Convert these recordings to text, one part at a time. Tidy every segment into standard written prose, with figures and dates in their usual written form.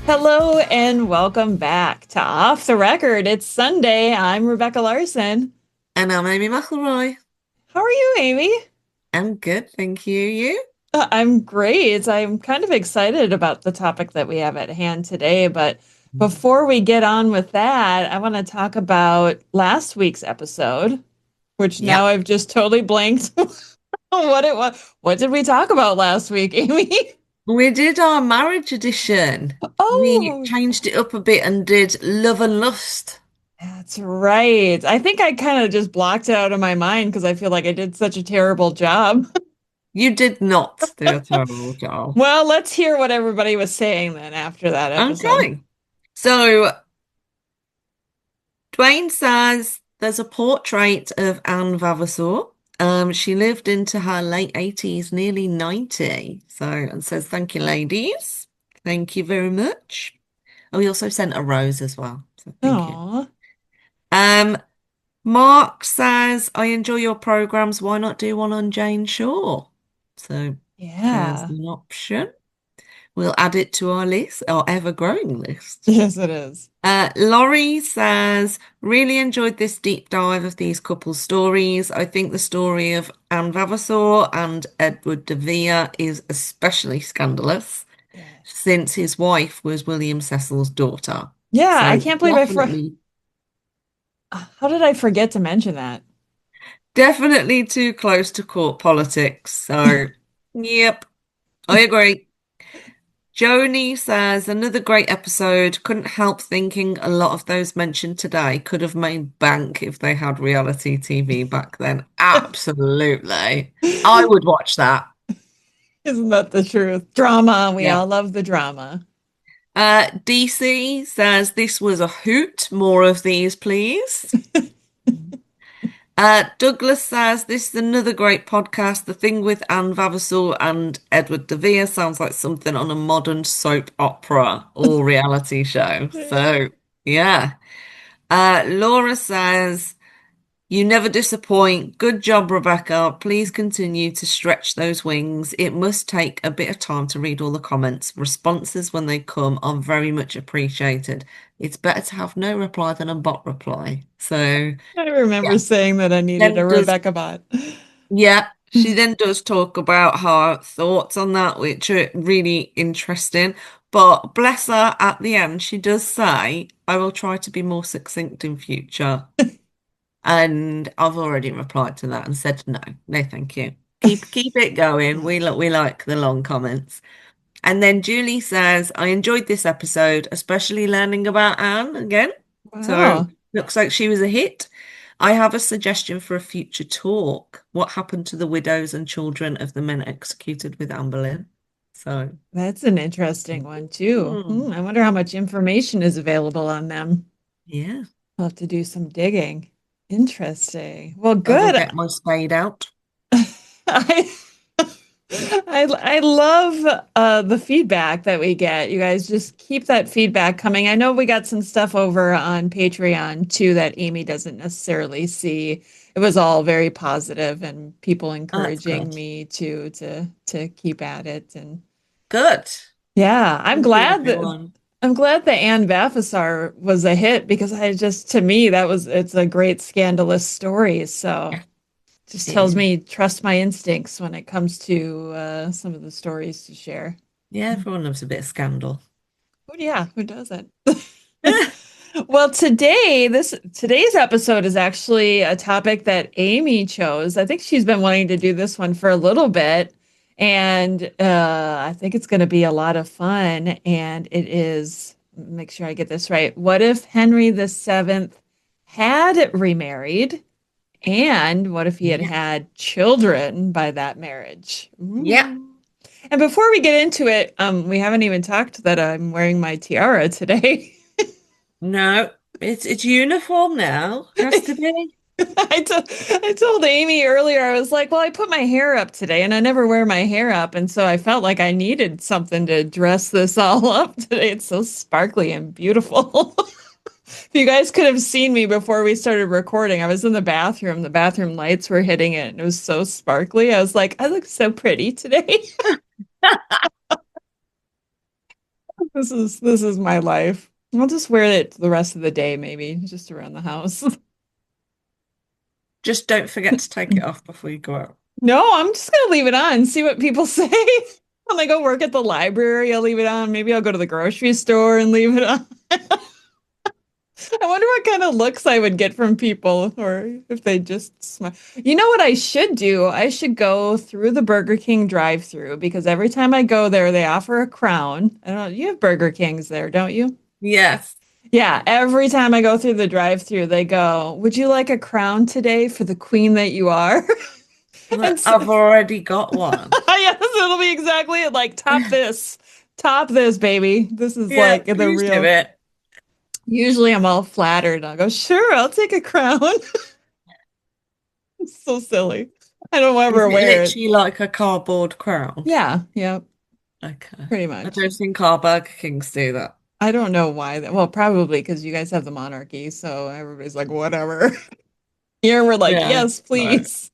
Hello and welcome back to Off the Record. It's Sunday. I'm Rebecca Larson. And I'm Amy McElroy. How are you, Amy? I'm good, thank you. You? I'm great. I'm kind of excited about the topic that we have at hand today. But before we get on with that, I want to talk about last week's episode, which now Yep. I've just totally blanked what it was. What did we talk about last week, Amy? We did our marriage edition. We Oh, changed it up a bit and did love and lust. that's right. I think I kind of just blocked it out of my mind because I feel like I did such a terrible job. You did not do a terrible job. Well, let's hear what everybody was saying then after that episode. Okay. So Dwayne says there's a portrait of Anne Vavasor. She lived into her late 80s, nearly 90. So, and says, thank you, ladies. Thank you very much. Oh, he also sent a rose as well. So thank you. Oh, Um, Mark says, I enjoy your programs. Why not do one on Jane Shaw? So there's yeah. an option. We'll add it to our list, our ever-growing list. Yes, it is. Laurie says, really enjoyed this deep dive of these couple stories. I think the story of Anne Vavasor and Edward de Vere is especially scandalous Yes. since his wife was William Cecil's daughter. Yeah, I So can't believe definitely how did I forget to mention that? definitely too close to court politics. So, yep, I agree. Joni says, another great episode. Couldn't help thinking a lot of those mentioned today could have made bank if they had reality TV back then. Absolutely. I would watch that. Isn't that the truth? Drama. We Yeah. all love the drama. DC says, this was a hoot. More of these, please. Douglas says this is another great podcast. The thing with Anne Vavasor and Edward de Vere sounds like something on a modern soap opera or reality show. So, yeah. Laura says, you never disappoint. Good job, Rebecca. Please continue to stretch those wings. It must take a bit of time to read all the comments. Responses when they come are very much appreciated. It's better to have no reply than a bot reply. So, I remember yeah. saying that I needed a Then does Rebecca bot. Yeah, she then does talk about her thoughts on that, which are really interesting. But bless her, at the end, she does say, I will try to be more succinct in future. And I've already replied to that and said no, no, thank you. Keep it going. We like the long comments. And then Julie says, I enjoyed this episode, especially learning about Anne again. So Wow. looks like she was a hit. I have a suggestion for a future talk. What happened to the widows and children of the men executed with Anne Boleyn? So, That's an interesting one too. hmm, I wonder how much information is available on them. yeah, I'll have to do some digging. Interesting. Well, I will good. get my spade out. I I love the feedback that we get. You guys just keep that feedback coming. I know we got some stuff over on Patreon too that Amy doesn't necessarily see. It was all very positive and people Oh, that's encouraging good. me to keep at it. And Good. yeah, Thank you, everyone. I'm glad that Anne Vafasar was a hit because I just to me it's a great scandalous story. So Yeah, just it tells is. me trust my instincts when it comes to some of the stories to share. Yeah, everyone loves a bit of scandal. Oh yeah, who doesn't? Well, today's episode is actually a topic that Amy chose. I think she's been wanting to do this one for a little bit, and I think it's going to be a lot of fun. And it is, make sure I get this right. What if Henry VII had remarried? And what if he had Yeah. had children by that marriage? Yeah. Ooh. And before we get into it, we haven't even talked that I'm wearing my tiara today. No, it's uniform now. Has to be. I told Amy earlier, I was like, well, I put my hair up today and I never wear my hair up. And so I felt like I needed something to dress this all up today. It's so sparkly and beautiful. If you guys could have seen me before we started recording, I was in the bathroom. The bathroom lights were hitting it and it was so sparkly. I was like, I look so pretty today. This is my life. I'll just wear it the rest of the day, maybe, just around the house. Just don't forget to take it off before you go out. No, I'm just gonna leave it on, see what people say. When I go work at the library, I'll leave it on. Maybe I'll go to the grocery store and leave it on. I wonder what kind of looks I would get from people, or if they just smile. You know what I should do? I should go through the Burger King drive-through because every time I go there, they offer a crown. I don't know, you have Burger Kings there, don't you? Yes, Yeah, every time I go through the drive-through, they go, "Would you like a crown today for the queen that you are?" And so, I've already got one. yes, it'll be exactly it. Like, top this, baby. This is Yeah, like the please do real. it. Usually, I'm all flattered. I'll go, "Sure, I'll take a crown." It's so silly. I don't Is ever it wear it. literally like a cardboard crown? Yeah, yeah, Okay. pretty I much. don't think our Burger Kings do that. I don't know why that. Well, probably because you guys have the monarchy, so everybody's like, whatever. Here we're like, Yeah, yes, right. please.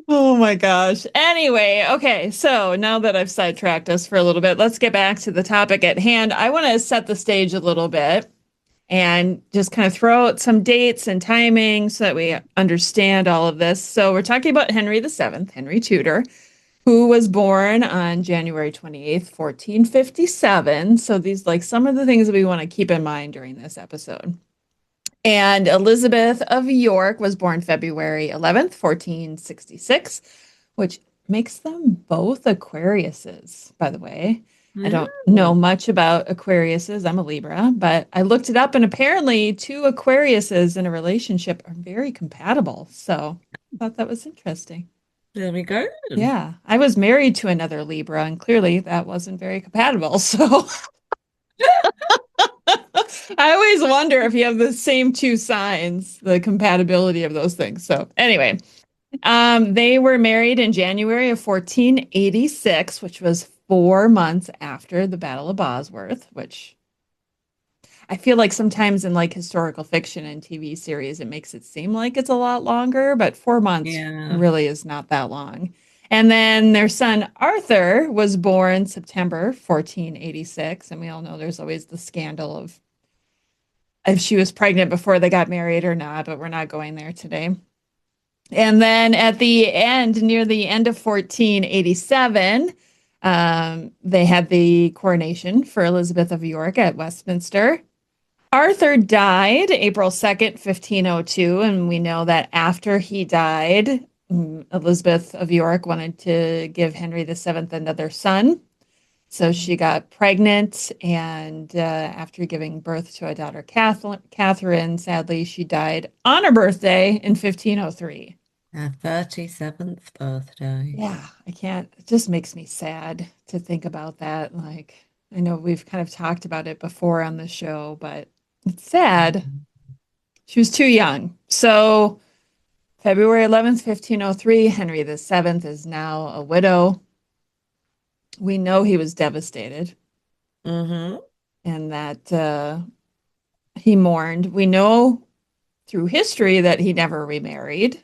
Oh my gosh. Anyway, okay, so now that I've sidetracked us for a little bit, let's get back to the topic at hand. I want to set the stage a little bit and just kind of throw out some dates and timing so that we understand all of this. So we're talking about Henry VII, Henry Tudor, who was born on January 28th, 1457. So these like some of the things that we want to keep in mind during this episode. And Elizabeth of York was born February 11th, 1466, which makes them both Aquariuses, by the way. I don't know Mm. much about Aquariuses. I'm a Libra, but I looked it up and apparently two Aquariuses in a relationship are very compatible. So I thought that was interesting. There we go. Yeah, I was married to another Libra, and clearly that wasn't very compatible. So I always wonder if you have the same two signs, the compatibility of those things. So anyway, they were married in January of 1486, which was 4 months after the Battle of Bosworth, which I feel like sometimes in like historical fiction and TV series, it makes it seem like it's a lot longer, but 4 months Yeah. really is not that long. And then their son Arthur was born September 1486. And we all know there's always the scandal of if she was pregnant before they got married or not, but we're not going there today. And then at the end, near the end of 1487, they had the coronation for Elizabeth of York at Westminster. Arthur died April 2nd, 1502, and we know that after he died, Elizabeth of York wanted to give Henry VII another son. So she got pregnant, and after giving birth to a daughter, Catherine, sadly, she died on her birthday in 1503. Her 37th birthday. Yeah, I can't. It just makes me sad to think about that. Like, I know we've kind of talked about it before on the show, but it's sad. Mhm. She was too young. So, February 11th, 1503, Henry VII is now a widow. We know he was devastated Mm-hmm. and that he mourned. We know through history that he never remarried,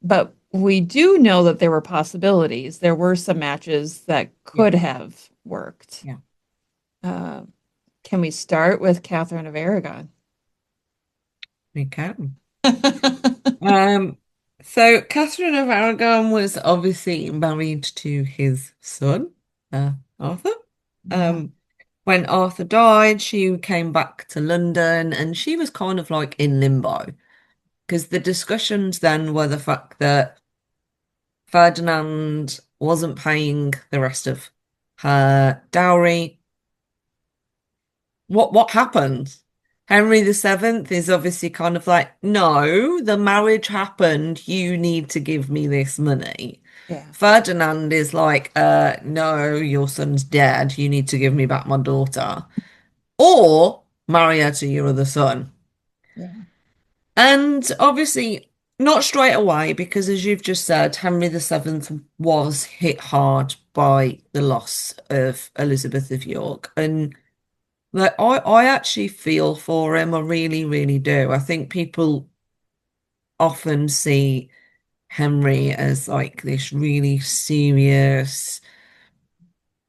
but we do know that there were possibilities. There were some matches that Yeah. could have worked. Yeah. Uh, can we start with Catherine of Aragon? We can. Um, so Catherine of Aragon was obviously married to his son, Arthur. Yeah, Um, when Arthur died, she came back to London and she was kind of like in limbo because the discussions then were the fact that Ferdinand wasn't paying the rest of her dowry. What happened? Henry VII is obviously kind of like, no, the marriage happened. You need to give me this money. yeah, Ferdinand is like, no, your son's dead. You need to give me back my daughter. Or marry her to your other son. yeah, And obviously, not straight away, because as you've just said, Henry VII was hit hard by the loss of Elizabeth of York. And like I actually feel for him. I really, really do. I think people often see Henry as like this really serious,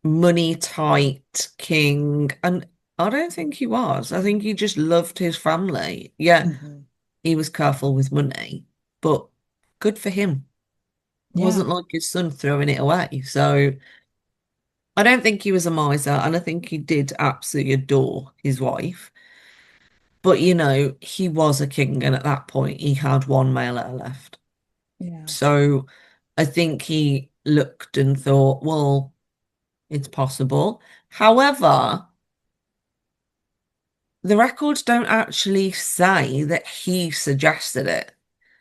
money tight king. And I don't think he was. I think he just loved his family. Yeah, Hmm. he was careful with money, but good for him. It Yeah. wasn't like his son throwing it away. So I don't think he was a miser, and I think he did absolutely adore his wife. But he was a king, and at that point, he had one male heir left. Yeah. So I think he looked and thought, well, it's possible. However, the records don't actually say that he suggested it.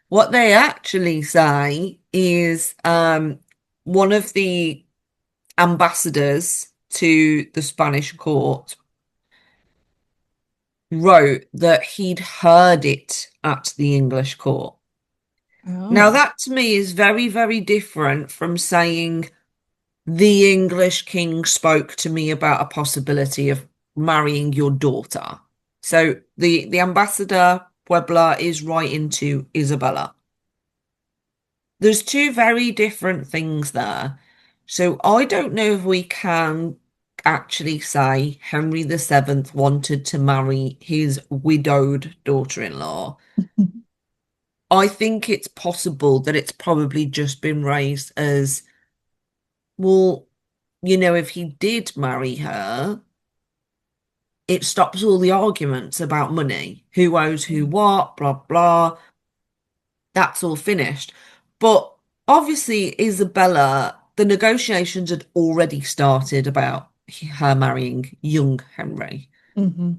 What they actually say is one of the ambassadors to the Spanish court wrote that he'd heard it at the English court. Now, Oh. that to me is very, very different from saying the English king spoke to me about a possibility of marrying your daughter. So the ambassador Puebla is writing to Isabella. There's two very different things there. So I don't know if we can actually say Henry VII wanted to marry his widowed daughter-in-law. I think it's possible that it's probably just been raised as, well, if he did marry her, it stops all the arguments about money, who owes who what, blah, blah. That's all finished. But obviously, Isabella, the negotiations had already started about her marrying young Henry. Hmm.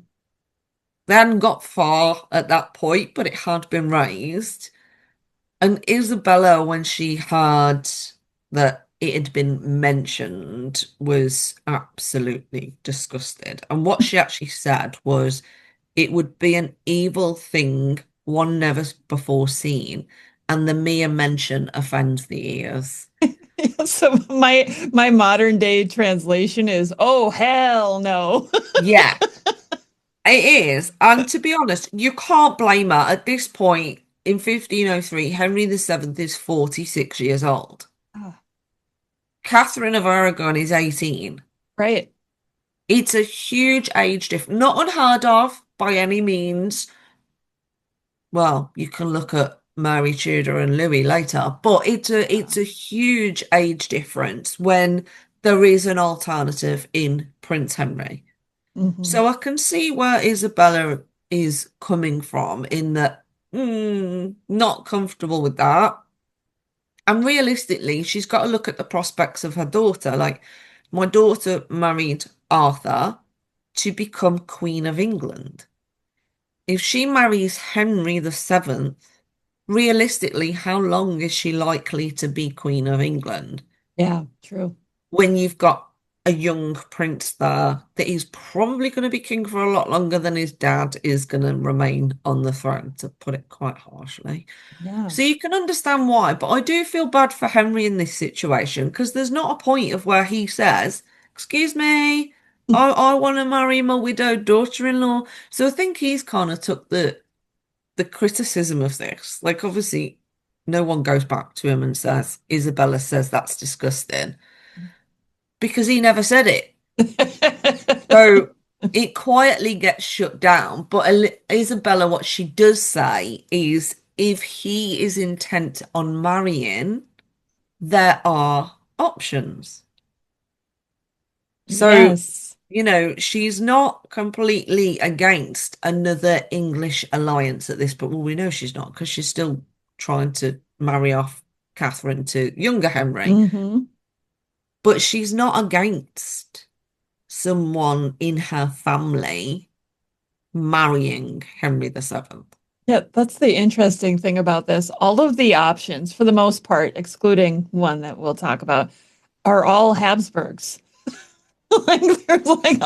They hadn't got far at that point, but it had been raised. And Isabella, when she heard that it had been mentioned, was absolutely disgusted. And what she actually said was, it would be an evil thing one never before seen, and the mere mention offends the ears. So my modern day translation is, "Oh hell no." Yeah, it is. And to be honest, you can't blame her at this point. In 1503, Henry VII is 46 years old. Ah, Catherine of Aragon is 18. right. It's a huge age difference, not unheard of by any means. Well, you can look at Mary Tudor and Louis later, but it's a huge age difference when there is an alternative in Prince Henry. Hmm. So I can see where Isabella is coming from in that, not comfortable with that. And realistically, she's got to look at the prospects of her daughter. Like, my daughter married Arthur to become Queen of England. If she marries Henry VII, realistically, how long is she likely to be Queen of England Yeah, true. when you've got a young prince there that is probably going to be king for a lot longer than his dad is going to remain on the throne, to put it quite harshly? Yeah. So you can understand why, but I do feel bad for Henry in this situation because there's not a point of where he says, "Excuse me, I want to marry my widowed daughter-in-law." So I think he's kind of took the criticism of this. Like, obviously, no one goes back to him and says, Isabella says that's disgusting, because he never said it. So it quietly gets shut down. But Isabella, what she does say is, if he is intent on marrying, there are options. So, Yes. she's not completely against another English alliance at this point. Well, we know she's not, because she's still trying to marry off Catherine to younger Henry. Hmm. But she's not against someone in her family marrying Henry VII. Yeah, that's the interesting thing about this. All of the options, for the most part, excluding one that we'll talk about, are all Habsburgs. Like there's like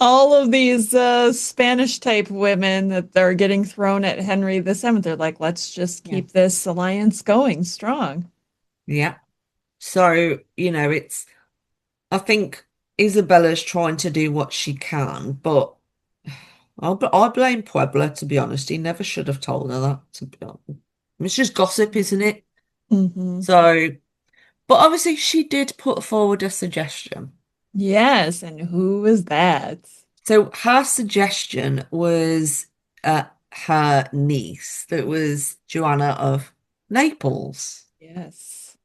all of these Spanish type women that they're getting thrown at Henry VII. They're like, let's just Yeah. keep this alliance going strong. Yeah. So, I think Isabella's trying to do what she can, but I blame Puebla, to be honest. He never should have told her that, to be honest. It's just gossip, isn't it? Hmm. So, but obviously she did put forward a suggestion. Yes, and who was that? So her suggestion was her niece, that was Joanna of Naples. Yes.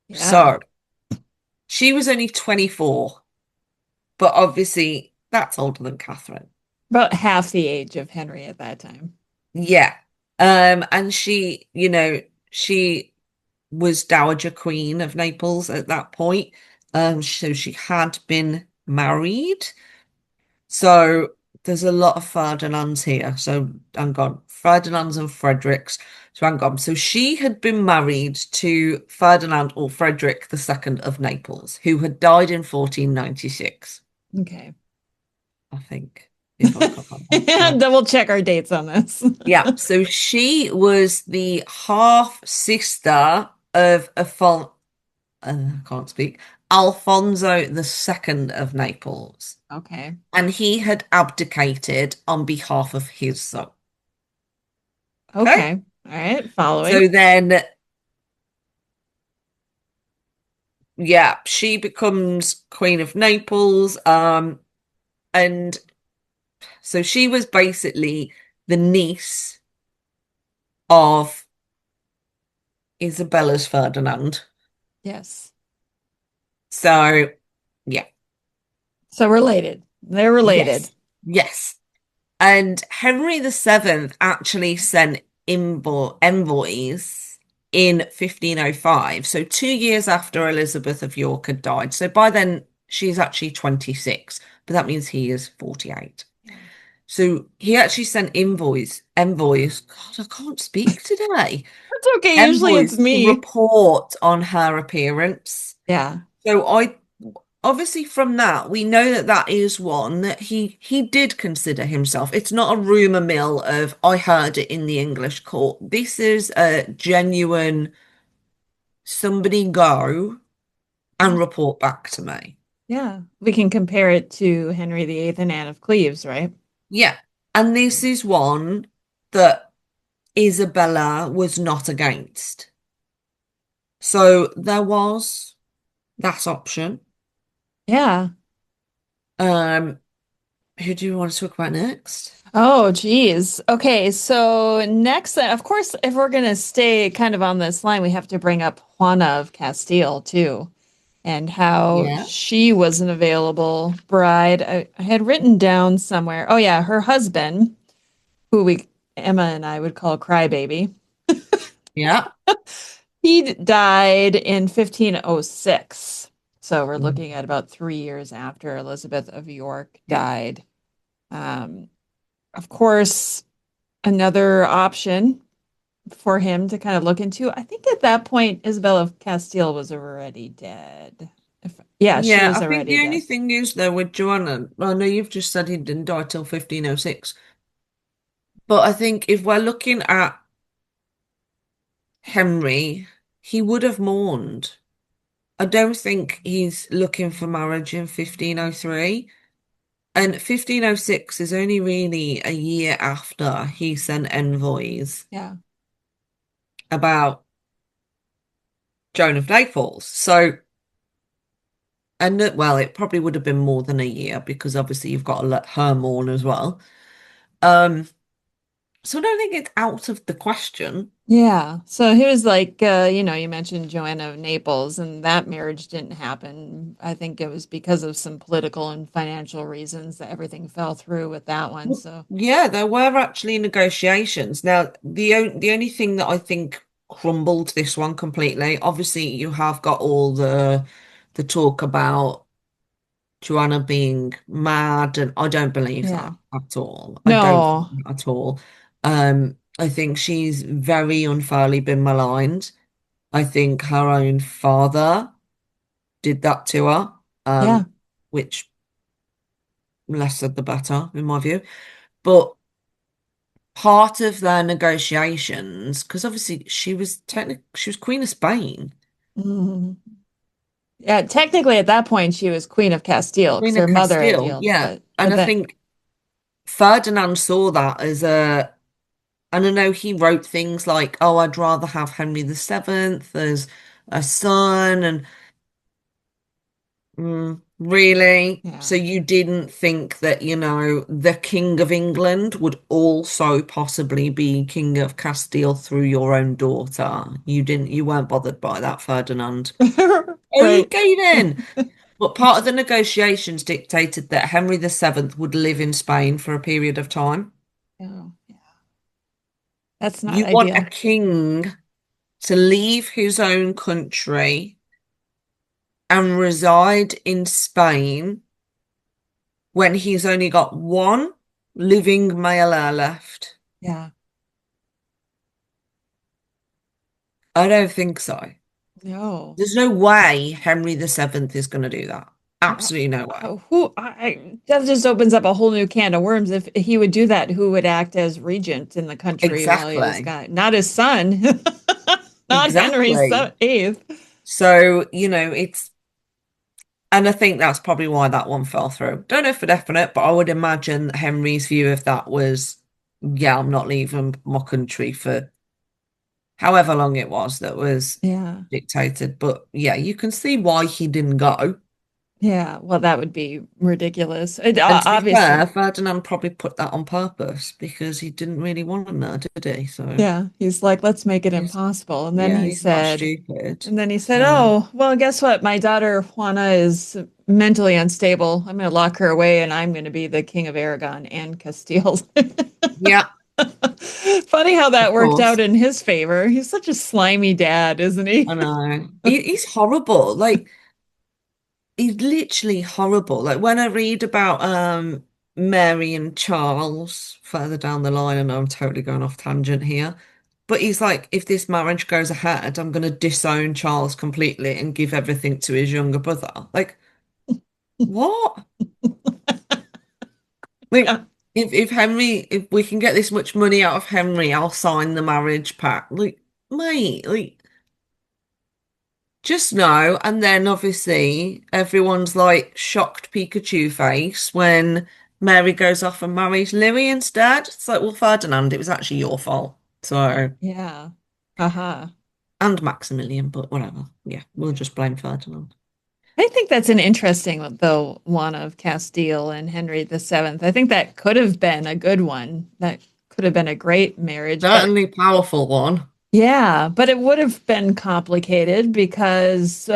Yeah. So she was only 24, but obviously that's older than Catherine. About half the age of Henry at that time. Yeah. And she was Dowager Queen of Naples at that point. So she had been married. So there's a lot of Ferdinands here. So hang on, Ferdinands and Fredericks. So hang on. So she had been married to Ferdinand or Frederick II of Naples, who had died in 1496, Okay. I think, if I've got that right. Double check our dates on this. Yeah, so she was the half sister of I can't speak, Alfonso II of Naples, Okay. and he had abdicated on behalf of his son. Okay, Okay. All right. Following. so then, yeah, she becomes Queen of Naples, and so she was basically the niece of Isabella's Ferdinand. Yes. So, yeah, So related. They're related. yes, yes. And Henry VII actually sent envoys in 1505, so 2 years after Elizabeth of York had died. So by then she's actually 26, but that means he is 48. Yeah. So he actually sent envoys. God, I can't speak today. That's okay. Usually it's Envoys to me. report on her appearance. Yeah. So I obviously from that we know that that is one that he did consider himself. It's not a rumor mill of I heard it in the English court. This is a genuine somebody go and Yeah. report back to me. Yeah. We can compare it to Henry VIII and Anne of Cleves, right? Yeah. And this is one that Isabella was not against. So there was that option. Yeah. Um, who do you want to talk about next? Oh, geez. Okay, so next, of course, if we're going to stay kind of on this line, we have to bring up Juana of Castile too, and how Yeah, she was an available bride. I had written down somewhere. Oh, yeah, her husband, who Emma and I would call Crybaby, yeah. he died in 1506. So we're Mm. looking at about 3 years after Elizabeth of York Yeah. died. Um, of course, another option for him to kind of look into. I think at that point, Isabel of Castile was already dead. Yeah, she Yeah, was I think already the only dead. thing is though with Joanna, I know you've just said he didn't die till 1506, but I think if we're looking at Henry, he would have mourned. I don't think he's looking for marriage in 1503. And 1506 is only really a year after he sent envoys Yeah. about Joan of Naples. So, and well, it probably would have been more than a year because obviously you've got to let her mourn as well. Um, So I don't think it's out of the question. Yeah. So he was like, you mentioned Joanna of Naples, and that marriage didn't happen. I think it was because of some political and financial reasons that everything fell through with that one. Well, So, yeah, there were actually negotiations. Now, the only thing that I think crumbled this one completely, obviously you have got all the talk about Joanna being mad, and I don't believe yeah. that at all. I don't think No. that at all. I think she's very unfairly been maligned. I think her own father did that to her, Yeah. which less said the better, in my view. But part of their negotiations, because obviously she was Queen of Spain, Mhm. Yeah. Technically, at that point, she was Queen of Castile because Queen of her mother had Castile, yielded, yeah. but And I then, think Ferdinand saw that as and I know he wrote things like, "Oh, I'd rather have Henry VII as a son," and Really? So Yeah. you didn't think that, the King of England would also possibly be King of Castile through your own daughter? You weren't bothered by that, Ferdinand. Right. Okay then. But part of the negotiations dictated that Henry VII would live in Spain for a period of time. Oh, yeah. That's not You want a ideal. king to leave his own country and reside in Spain when he's only got one living male heir left? Yeah. I don't think so. No. There's no way Henry VII is going to do that. Uh, Absolutely no way. that just opens up a whole new can of worms. If he would do that, who would act as regent in the country while he was Exactly. gone? Not his son, not Henry Exactly. VIII. So, and I think that's probably why that one fell through. Don't know for definite, but I would imagine Henry's view of that was, yeah, I'm not leaving my country for however long it was that was Yeah. dictated. But yeah, you can see why he didn't go. Yeah. Well, that would be ridiculous. And to be Obviously. fair, Ferdinand probably put that on purpose because he didn't really want him there, did he? So Yeah. He's like, let's make it he's, impossible. yeah, he's not stupid. And then he said, So oh, well, guess what? My daughter Juana is mentally unstable. I'm going to lock her away and I'm going to be the King of Aragon and Castile. yeah, Funny how of that worked out course. in his favor. He's such a slimy dad, isn't he? I know. He's horrible. Like he's literally horrible. Like when I read about Mary and Charles further down the line, and I'm totally going off tangent here, but he's like, if this marriage goes ahead, I'm going to disown Charles completely and give everything to his younger brother. Like, what? Like, Yeah. if we can get this much money out of Henry, I'll sign the marriage pact. Like, mate, like, just no. And then obviously everyone's like shocked Pikachu face when Mary goes off and marries Louis instead. It's like, well, Ferdinand, it was actually your fault. So, Yeah. Uh-huh. and Maximilian, but whatever. Yeah, we'll just blame Ferdinand. I think that's an interesting, though, one of Castile and Henry VII. I think that could have been a good one. That could have been a great marriage, but Certainly powerful one. yeah, but it would have been complicated because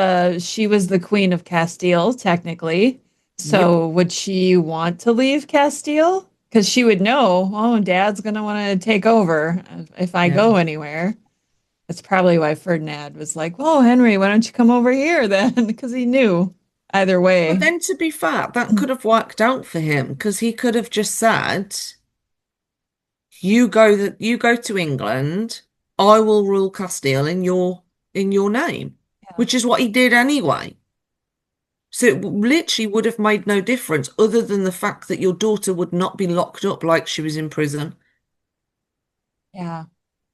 she was the Queen of Castile, technically. Yep. So would she want to leave Castile? Because she would know, oh, Dad's going to want to take over if I Yeah. go anywhere. That's probably why Ferdinand was like, "Oh, Henry, why don't you come over here then?" Because he knew either But way. then to be fair, that could have worked out for him because he could have just said, you go to England, I will rule Castile in your name, Yeah, which is what he did anyway. So it literally would have made no difference other than the fact that your daughter would not be locked up like she was in prison, yeah,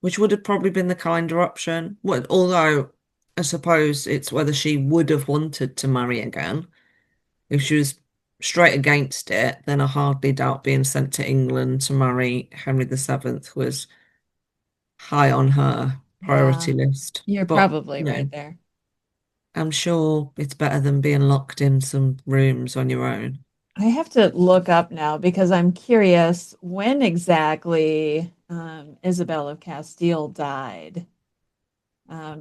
which would have probably been the kinder option. Well, although I suppose it's whether she would have wanted to marry again. If she was straight against it, then I hardly doubt being sent to England to marry Henry VII was high on her yeah. priority list. You're But, probably right there. I'm sure it's better than being locked in some rooms on your own. I have to look up now because I'm curious when exactly Isabel of Castile died.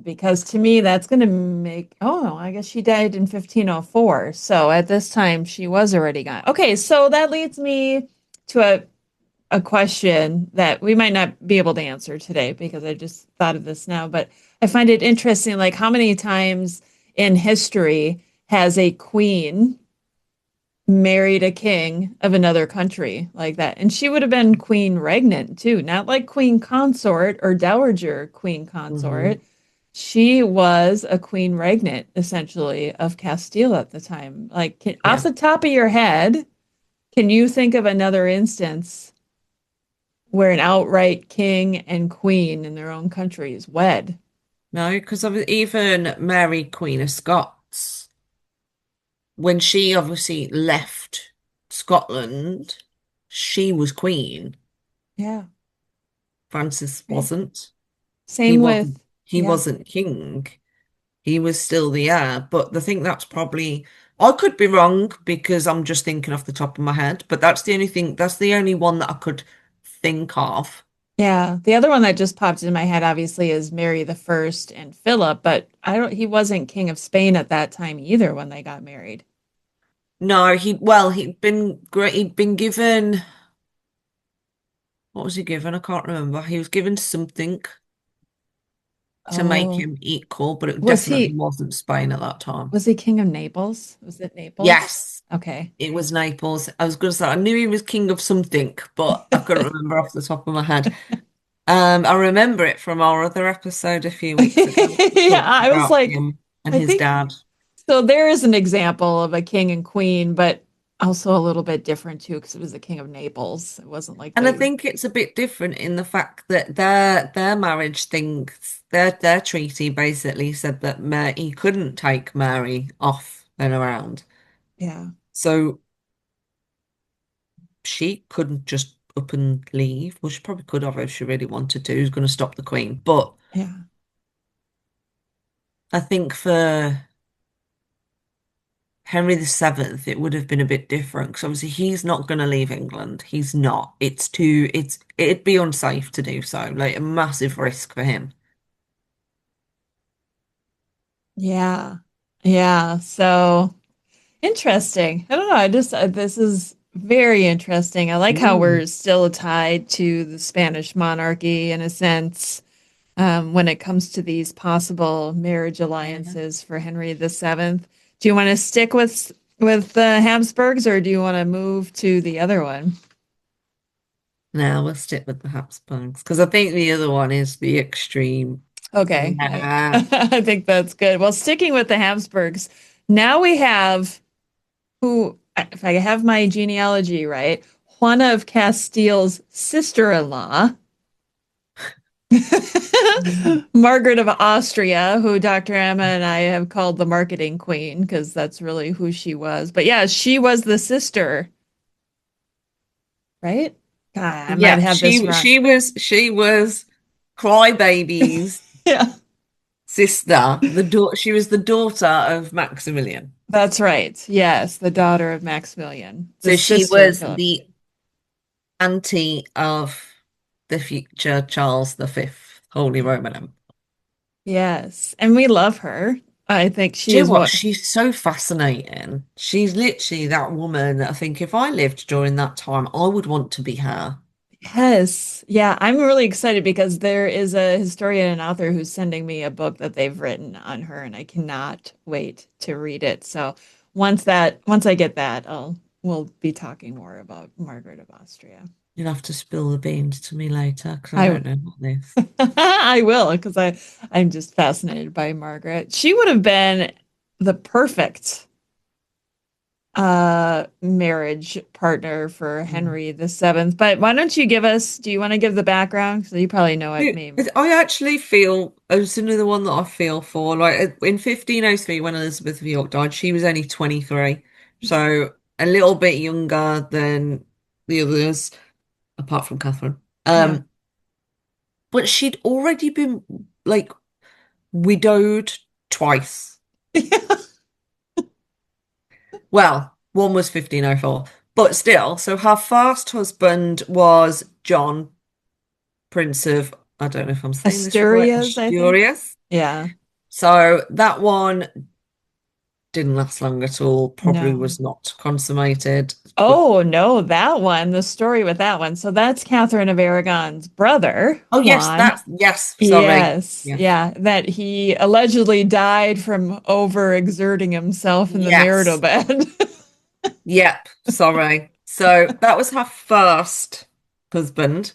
Because to me, that's going to make, oh, no, I guess she died in 1504. So at this time, she was already gone. Okay, so that leads me to a question that we might not be able to answer today because I just thought of this now, but I find it interesting, like how many times in history has a queen married a king of another country like that? And she would have been queen regnant too, not like queen consort or dowager queen Hmm. consort. She was a queen regnant essentially of Castile at the time. Like off Yeah. the top of your head, can you think of another instance where an outright king and queen in their own countries wed? No, because even Mary, Queen of Scots, when she obviously left Scotland, she was queen. Yeah, Francis right. wasn't. He Same wasn't with, he yeah, wasn't king. He was still the heir. But I think that's probably I could be wrong because I'm just thinking off the top of my head, but that's the only one that I could think of. Yeah, the other one that just popped in my head obviously is Mary the First and Philip, but I don't he wasn't king of Spain at that time either when they got married. No, he'd been great. He'd been given, what was he given? I can't remember. He was given something to make Oh, him equal, but it was definitely he wasn't Spain at that time. was he king of Naples? Was it Naples? Yes, Okay. it was Naples. I was going to say, I knew he was king of something, but I couldn't remember off the top of my head. I remember it from our other episode a few weeks ago. We Yeah, talked I was about like, him and I his think dad. so. There is an example of a king and queen, but also a little bit different too, because it was the king of Naples. It wasn't like And I they, think it's a bit different in the fact that their marriage things, their treaty basically said that he couldn't take Mary off and around. yeah, So she couldn't just up and leave. Well, she probably could have if she really wanted to. Who's going to stop the Queen? But yeah, I think for Henry VII, it would have been a bit different because obviously he's not going to leave England. He's not. It'd be unsafe to do so. Like a massive risk for him. yeah, yeah. So interesting. I don't know. I just this is very interesting. I like how Mm, we're still tied to the Spanish monarchy in a sense. When it comes to these possible marriage yeah. alliances for Henry VII. Do you want to stick with the Habsburgs or do you want to move to the other one? Now we'll stick with the Habsburgs because I think the other one is the extreme. Okay, Nah. I think that's good. Well, sticking with the Habsburgs, now we have who, if I have my genealogy right, Juana of Castile's sister-in-law. Margaret of Austria, who Dr. Emma and I have called the marketing queen because that's really who she was. But yeah, she was the sister, right? God, I might Yeah, have this wrong. she was Crybaby's Yeah, sister. She was the daughter of Maximilian. that's right. Yes, the daughter of Maximilian, the So she sister of was Philip. the auntie of the future Charles V, Holy Yeah. Roman Empire. Yes, and we love her. I think Do she you know is what? what. She's so fascinating. She's literally that woman that I think if I lived during that time, I would want to be her. Yes. Yeah, I'm really excited because there is a historian and author who's sending me a book that they've written on her, and I cannot wait to read it. So once I get that, we'll be talking more about Margaret of Austria. You'll have to spill the beans to me later because I I don't know about this. I will because I'm just fascinated by Margaret. She would have been the perfect marriage partner for Mm. Henry VII. But why don't you do you want to give the background? So you probably know it me. I actually feel it's another one that I feel for. Like in 1503, when Elizabeth of York died, she was only 23, so a little bit younger than the others, apart from Catherine. Yeah. But she'd already been like widowed twice. Well, one was 1504, but still. So her first husband was John, Prince of, I don't know if I'm saying this right, Asturias, I think. Asturias. Yeah. So that one didn't last long at all, probably No. was not consummated. But Oh, no, that one, the story with that one. So that's Catherine of Aragon's brother, oh yes, Juan. sorry. Yes. Yes. Yeah. That he allegedly died from overexerting himself in the marital Yes. bed. Yep, sorry. So that was her first husband.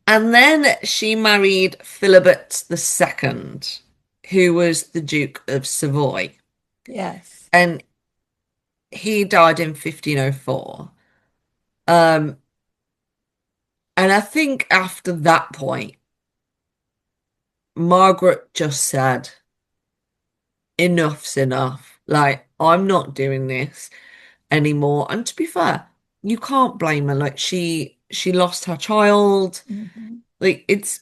And then she married Philibert II, who was the Duke of Savoy. Yes. And he died in 1504. Um, and I think after that point, Margaret just said, enough's enough. Like, I'm not doing this anymore. And to be fair, you can't blame her. Like she lost her child. Mhm. Like it's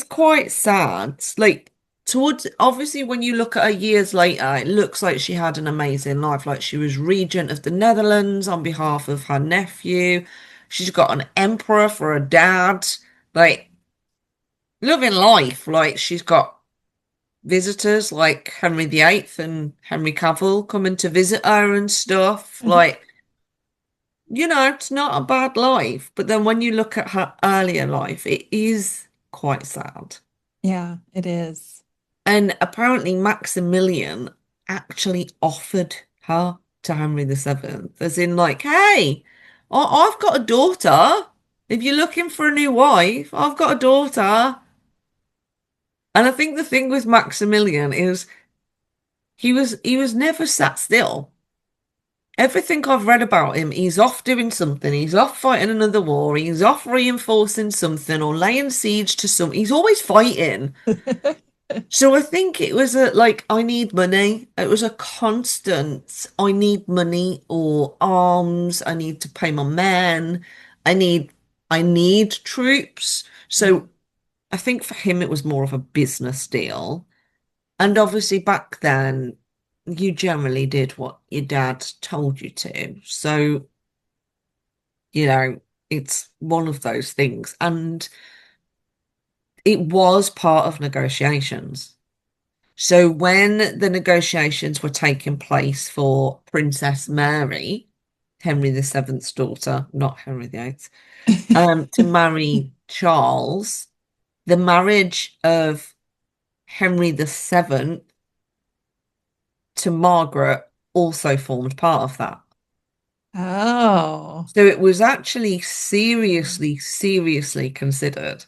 quite sad. Like towards obviously when you look at her years later, it looks like she had an amazing life. Like she was regent of the Netherlands on behalf of her nephew. She's got an emperor for a dad. Like living life. Like she's got visitors like Henry VIII and Henry Cavill coming to visit her and stuff. Like, it's not a bad life. But then when you look at her earlier life, it is quite sad. Yeah, it is. And apparently Maximilian actually offered her to Henry VII, as in like, hey, I've got a daughter. If you're looking for a new wife, I've got a daughter. And I think the thing with Maximilian is he was never sat still. Everything I've read about him, he's off doing something. He's off fighting another war. He's off reinforcing something or laying siege to something. He's always fighting. So I think it was I need money. It was a constant, I need money or arms. I need to pay my men. I need, I need troops. So I think for him, it was more of a business deal. And obviously back then, you generally did what your dad told you to. So, you know, it's one of those things. And it was part of negotiations. So when the negotiations were taking place for Princess Mary, Henry VII's daughter, not Henry VIII, to marry Charles, the marriage of Henry VII to Margaret also formed part of that. Oh. So it was actually seriously, seriously considered.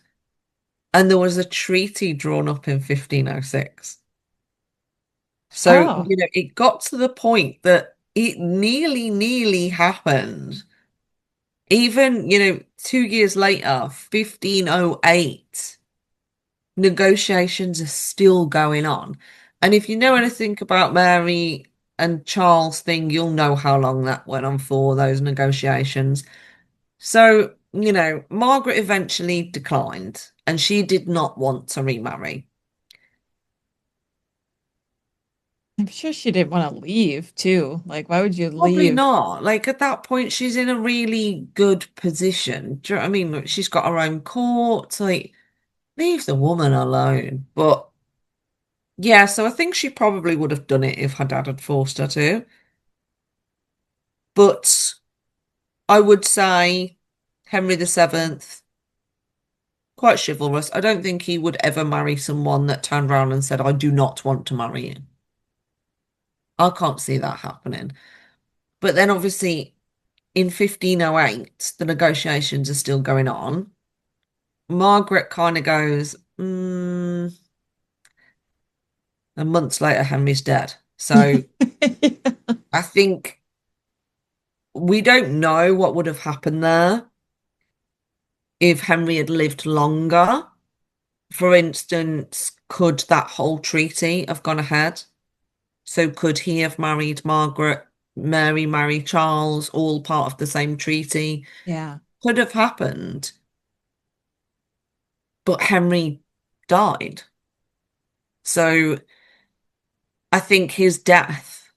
And there was a treaty drawn up in 1506. So, Oh. it got to the point that it nearly, nearly happened. Even, 2 years later, 1508, negotiations are still going on. And if you know anything about Mary and Charles thing, you'll know how long that went on for, those negotiations. So, Margaret eventually declined and she did not want to remarry. I'm sure she didn't want to leave too. Like, why would you Probably leave? not. Like at that point, she's in a really good position. Do you know what I mean? Like, she's got her own court. Like, leave the woman alone. But yeah, so I think she probably would have done it if her dad had forced her to. But I would say Henry VII, quite chivalrous. I don't think he would ever marry someone that turned around and said, I do not want to marry you. I can't see that happening. But then obviously in 1508, the negotiations are still going on. Margaret kind of goes, and months later, Henry's dead. So I think we don't know what would have happened there if Henry had lived longer. For instance, could that whole treaty have gone ahead? So could he have married Margaret, Mary marry Charles, all part of the same treaty? Yeah. Could have happened, but Henry died. So I think his death,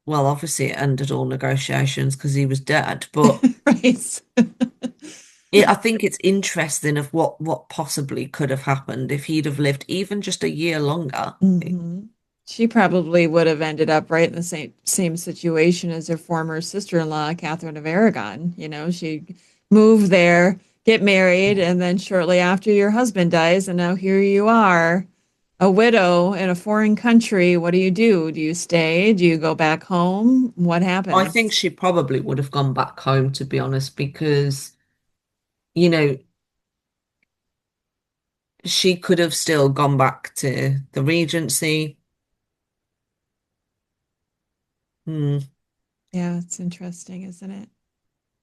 well, obviously it ended all negotiations because he was dead, but Right. I think it's interesting of what possibly could have happened if he'd have lived even just a year longer. hmm She probably would have ended up right in the same situation as her former sister-in-law, Catherine of Aragon. She moved there, get married, and then shortly after your husband dies, and now here you are, a widow in a foreign country. What do you do? Do you stay? Do you go back home? What I think happens? she probably would have gone back home, to be honest, because, you know, she could have still gone back to the Regency. Hmm. Yeah, it's interesting, isn't it?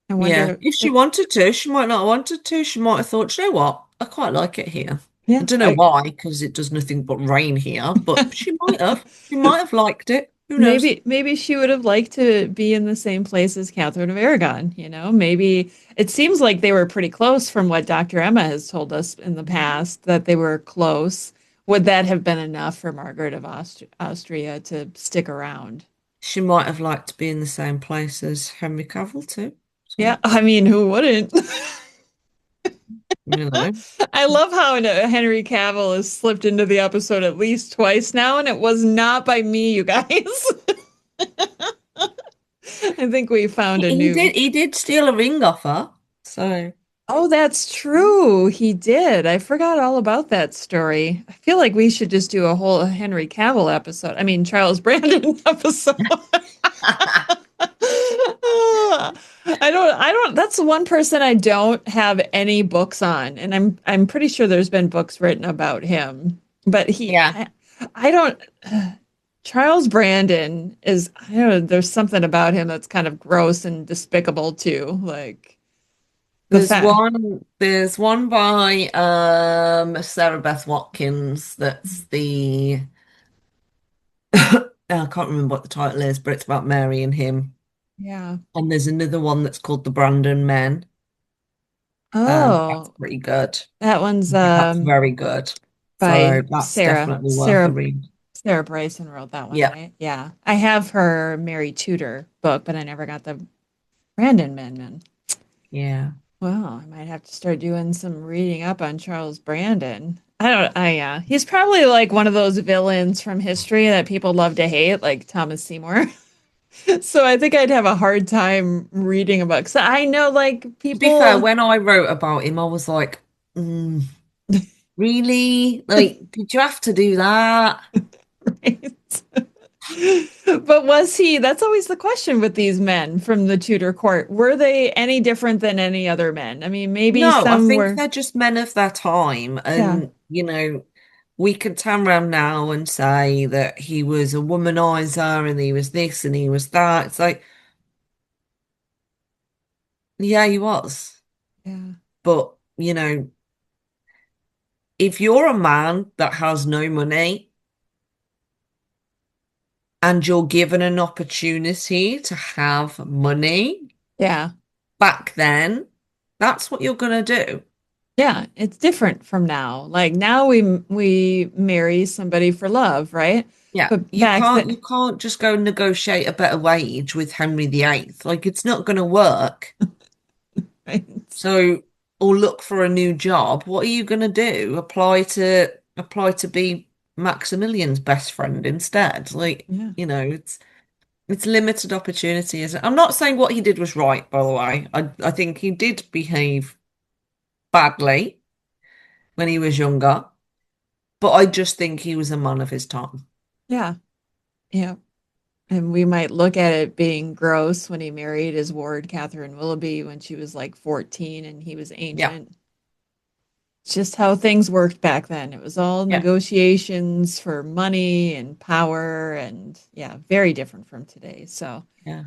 I Yeah, wonder if she if, wanted to, she might not have wanted to. She might have thought, "Do you know what? I quite like it here. I yeah, don't know why, because it does nothing but rain here, but she might have. She might have liked it. Who knows? maybe she would have liked to be in the same place as Catherine of Aragon, Maybe it seems like they were pretty close from what Dr. Emma has told us in the past that they were close. would that have been enough for Margaret of Austria to stick around? She might have liked to be in the same place as Henry Cavill too. So, Yeah, I mean, who wouldn't? you know. I love how Henry Cavill has slipped into the episode at least twice now, and it was not by me, you guys. I think we found a He new. did steal a ring off her. So Oh, that's true. He did. I forgot all about that story. I feel like we should just do a whole Henry Cavill episode. I mean, Charles Brandon episode. That's the one person I don't have any books on, and I'm pretty sure there's been books written about him. But yeah. I don't, Charles Brandon is, I don't know, there's something about him that's kind of gross and despicable too. Like the fact, There's one by Sarah Beth Watkins that's the I can't remember what the title is, but it's about Mary and him. yeah. And there's another one that's called The Brandon Men. That's Oh, pretty good. that one's That's very good. So by that's definitely worth a read. Sarah Bryson wrote that one, Yeah, right? Yeah. I have her Mary Tudor book, but I never got the Brandon Men. yeah. Well, I might have to start doing some reading up on Charles Brandon. I don't, I he's probably like one of those villains from history that people love to hate, like Thomas Seymour. So I think I'd have a hard time reading about, because I know like To be fair, people, when I wrote about him, I was like, really? Like, did you have to do that? right? But was he, that's always the question with these men from the Tudor court. Were they any different than any other men? I mean, maybe No, I some think were, they're just men of their time. yeah, And, we could turn around now and say that he was a womanizer and he was this and he was that. It's like, yeah, he was. yeah, But, if you're a man that has no money and you're given an opportunity to have money yeah. back then, that's what you're gonna do. Yeah, it's different from now. Like now we marry somebody for love, right? Yeah, But back you then, can't just go negotiate a better wage with Henry VIII. Like it's not gonna work. right? So, or look for a new job. What are you gonna do? Apply to be Maximilian's best friend instead? Like, Yeah, it's limited opportunity, isn't it? I'm not saying what he did was right, by the way. I think he did behave badly when he was younger, but I just think he was a man of his time. yeah, yeah. And we might look at it being gross when he married his ward, Catherine Willoughby, when she was like 14 and he was Yeah, ancient. It's just how things worked back then. It was all yeah, negotiations for money and power, and yeah, very different from today. So yeah.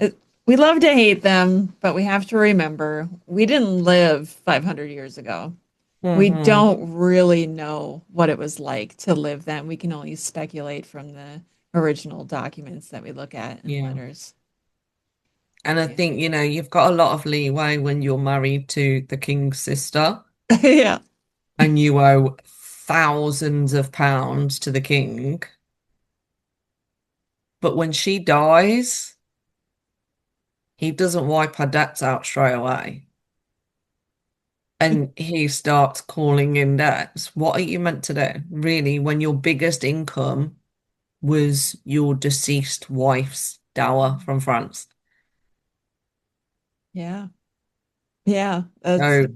we love to hate them, but we have to remember we didn't live 500 years ago. We Hmm. don't really know what it was like to live then. We can only speculate from the original documents that we look at and Yeah. letters. And I Yeah. think, you've got a lot of leeway when you're married to the king's sister Yeah. and you owe thousands of pounds to the king. But when she dies, he doesn't wipe her debts out straight away. And he starts calling in debts. What are you meant to do, really, when your biggest income was your deceased wife's dower from France? Yeah. Yeah. That's So,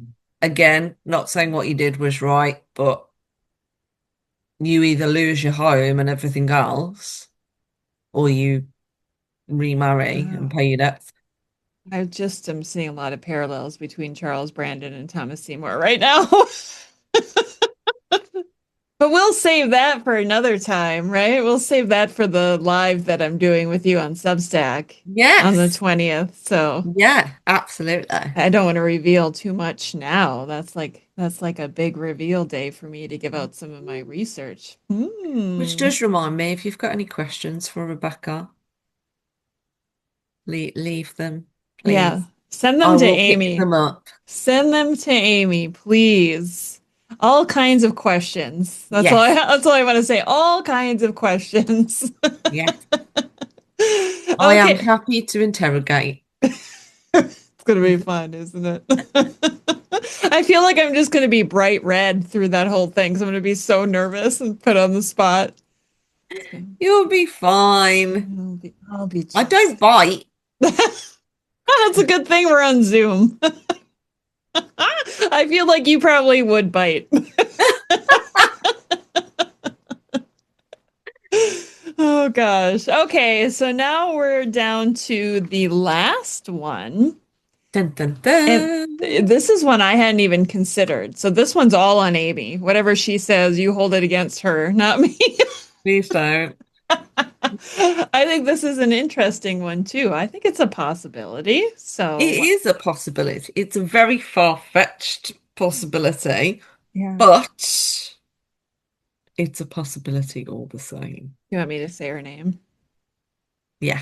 again, not saying what you did was right, but you either lose your home and everything else, or you remarry and oh, pay your debts. I just am seeing a lot of parallels between Charles Brandon and Thomas Seymour right now. But we'll save that for another time, right? We'll save that for the live that I'm doing with you on Substack on the Yes. 20th. So Yeah, absolutely. I don't want to reveal too much now. That's like a big reveal day for me to give out some of my research. Which Hmm. does remind me, if you've got any questions for Rebecca, leave them, Yeah. please. Send I them to will pick Amy. them up. Send them to Amy, please. All kinds of questions. Yes, That's all I want to say. All kinds of questions. yes. I am Okay. happy to interrogate. It's gonna be fun, isn't it? I feel like I'm just gonna be bright red through that whole thing, so I'm gonna be so nervous and put on the spot. It's gonna, You'll be fine. I'll be I don't just. bite. That's a good thing we're on Zoom. I feel like you probably would bite. Oh gosh. Okay, so now we're down to the last one. Dun dun And dun. this is one I hadn't even considered. So this one's all on Amy. Whatever she says, you hold it against her, not me. Please don't. I think this is an interesting one too. I think it's a possibility. It So, is a possibility. It's a very far-fetched possibility, yeah. but it's a possibility all the same. You want me to say her name? Yeah,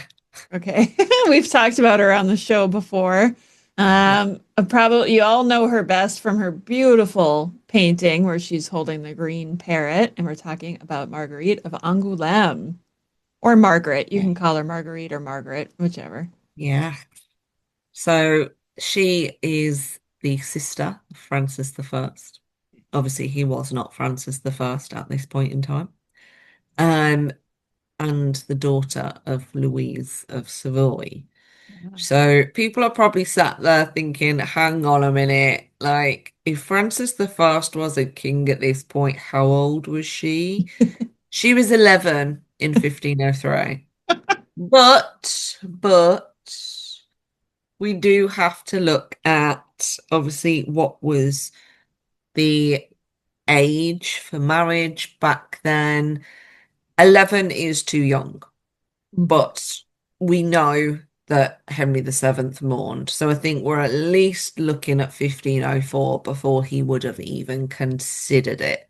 Okay. We've talked about her on the show before. yeah, Probably you all know her best from her beautiful painting where she's holding the green parrot, and we're talking about Marguerite of Angoulême. Or Margaret. You yeah. can call her Marguerite or Margaret, whichever. Yeah. So she is the sister of Francis the First. Obviously, he was not Francis the First at this point in time. Um, and the daughter of Louise of Savoy. Yeah. So people are probably sat there thinking, hang on a minute, like if Francis the First was a king at this point, how old was she? She was 11 in 1503. But we do have to look at obviously what was the age for marriage back then. 11 is too young, Mhm. but we know that Henry VII mourned. So I think we're at least looking at 1504 before he would have even considered it.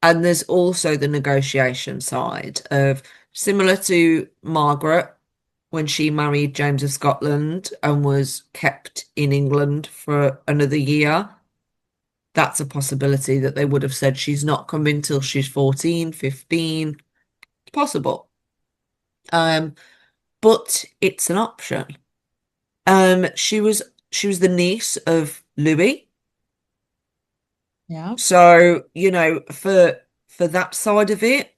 And there's also the negotiation side of similar to Margaret when she married James of Scotland and was kept in England for another year. That's a possibility that they would have said she's not coming till she's 14, 15. It's possible. Um, but it's an option. She was the niece of Louis. Yeah. So, for that side of it,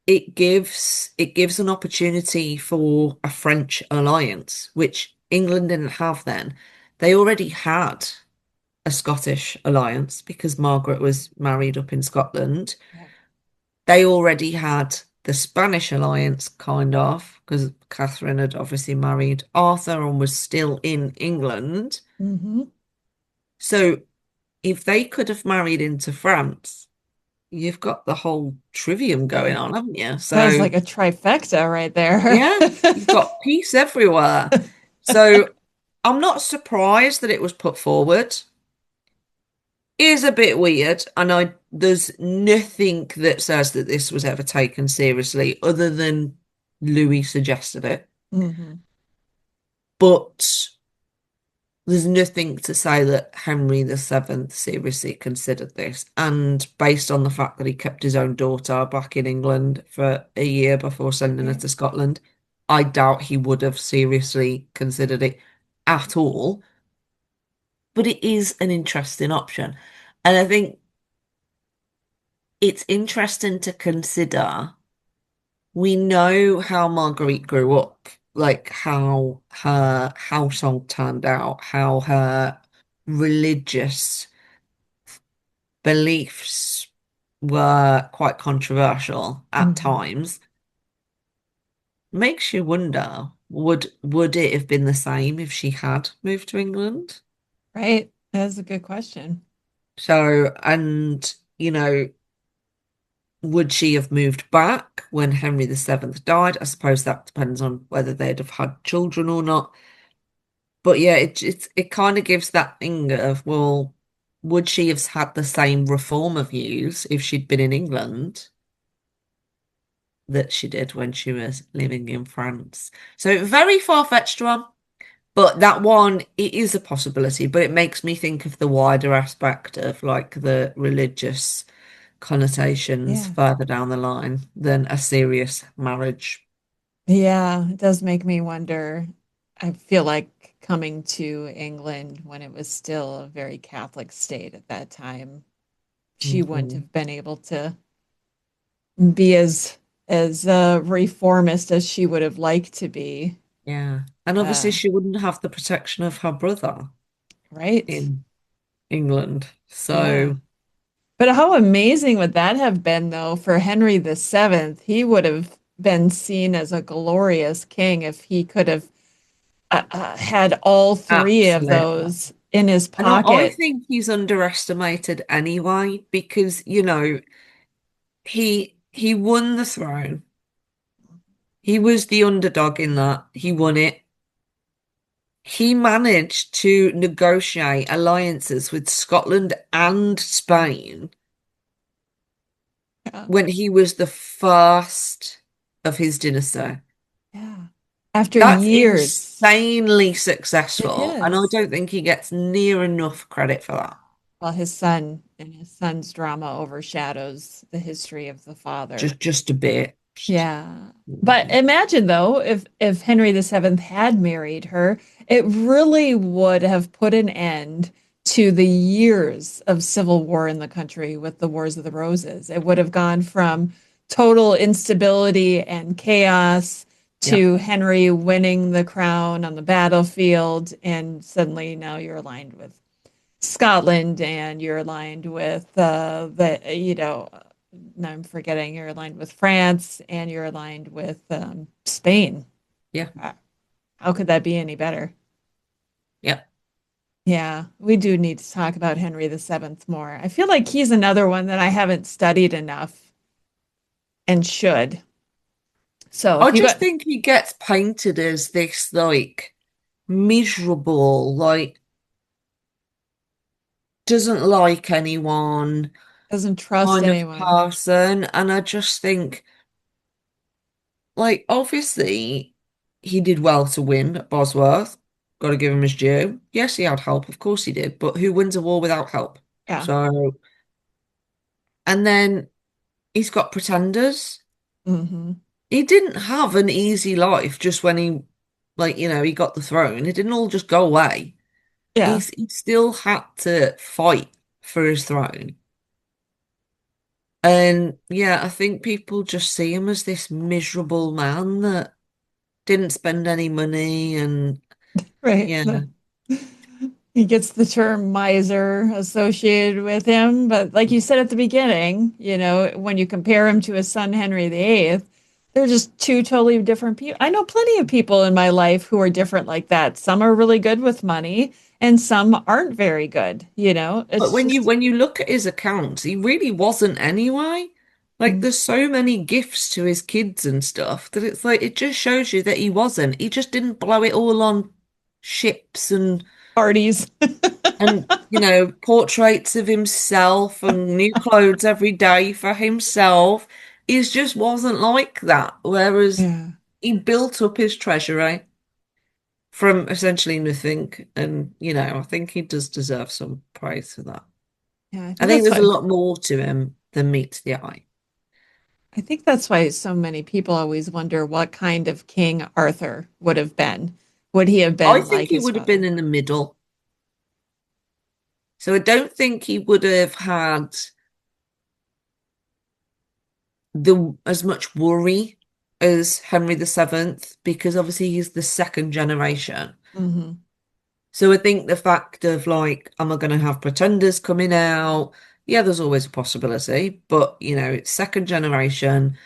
it gives an opportunity for a French alliance, which England didn't have then. They already had a Scottish alliance because Margaret was married up in Scotland. Yeah. They already had the Spanish alliance, kind of, because Catherine had obviously married Arthur and was still in England. Hmm. So if they could have married into France, you've got the whole trivium going on, haven't you? That was So like a trifecta right there. yeah, you've got peace everywhere. So I'm not surprised that it was put forward. It is a bit weird, and there's nothing that says that this was ever taken seriously other than Louis suggested it. Hmm. But there's nothing to say that Henry VII seriously considered this. And based on the fact that he kept his own daughter back in England for a year before sending her Yeah. to Scotland, I doubt he would have seriously considered it at all. But it is an interesting option. And I think it's interesting to consider. We know how Marguerite grew up, like how her household turned out, how her religious beliefs were quite controversial at Hmm. times. Makes you wonder, would it have been the same if she had moved to England? Right. That's a good question. So, and would she have moved back when Henry VII died? I suppose that depends on whether they'd have had children or not. But yeah, it kind of gives that thing of, well, would she have had the same reformer views if she'd been in England that she did when she was living in France? So very far-fetched one, But that one, it is a possibility, but it makes me think of the wider aspect of like the religious connotations Yeah. further down the line than a serious marriage. Yeah, it does make me wonder. I feel like coming to England when it was still a very Catholic state at that time, she wouldn't Hmm. have been able to be as reformist as she would have liked to be. Yeah. And obviously, Uh, she wouldn't have the protection of her brother right? in England. Yeah. So, But how amazing would that have been, though, for Henry VII? He would have been seen as a glorious king if he could have had all three of absolutely. those in his And I pocket. think he's underestimated anyway, because, he won the throne. He was the underdog in that. He won it. He managed to negotiate alliances with Scotland and Spain Yeah. when he was the first of his dynasty. Yeah. After That's years, insanely it successful, and I is. don't think he gets near enough credit for that. Well, his son and his son's drama overshadows the history of the father. Just a bit. Yeah. But imagine though, if Henry VII had married her, it really would have put an end to the years of civil war in the country with the Wars of the Roses. It would have gone from total instability and chaos Yeah, to Henry winning the crown on the battlefield, and suddenly now you're aligned with Scotland and you're aligned with now I'm forgetting, you're aligned with France and you're aligned with Spain. yeah, Uh, How could that be any better? yeah. Yeah, we do need to talk about Henry VII more. I feel like he's another one that I haven't studied enough and should. So I if you just got think he gets painted as this like miserable, like doesn't like anyone doesn't trust kind of anyone, person. And I just think, like, obviously, he did well to win at Bosworth. Got to give him his due. Yes, he had help, of course he did. But who wins a war without help? yeah. So, and then he's got pretenders. Hmm. He didn't have an easy life just when he, like, he got the throne. It didn't all just go away. Yeah, He still had to fight for his throne. And yeah, I think people just see him as this miserable man that didn't spend any money and right. yeah. He gets the term miser associated with him. But like you said at the beginning, when you compare him to his son Henry VIII, they're just two totally different people. I know plenty of people in my life who are different like that. Some are really good with money and some aren't very good. But It's when you just, when you look at his accounts, he really wasn't anyway. Like mm, there's so many gifts to his kids and stuff that it's like it just shows you that he wasn't. He just didn't blow it all on ships parties. and portraits of himself and new clothes every day for himself. He just wasn't like that. Whereas Yeah. he built up his treasury from essentially nothing, and I think he does deserve some praise for that. Yeah, I think there's a lot more to him than meets the eye. I think that's why so many people always wonder what kind of king Arthur would have been. Would he have I been think like he his would have been father? in the middle. So I don't think he would have had the as much worry as Henry VII because obviously he's the second generation. Hmm. So I think the fact of like, am I going to have pretenders coming out? Yeah, there's always a possibility, but it's second generation.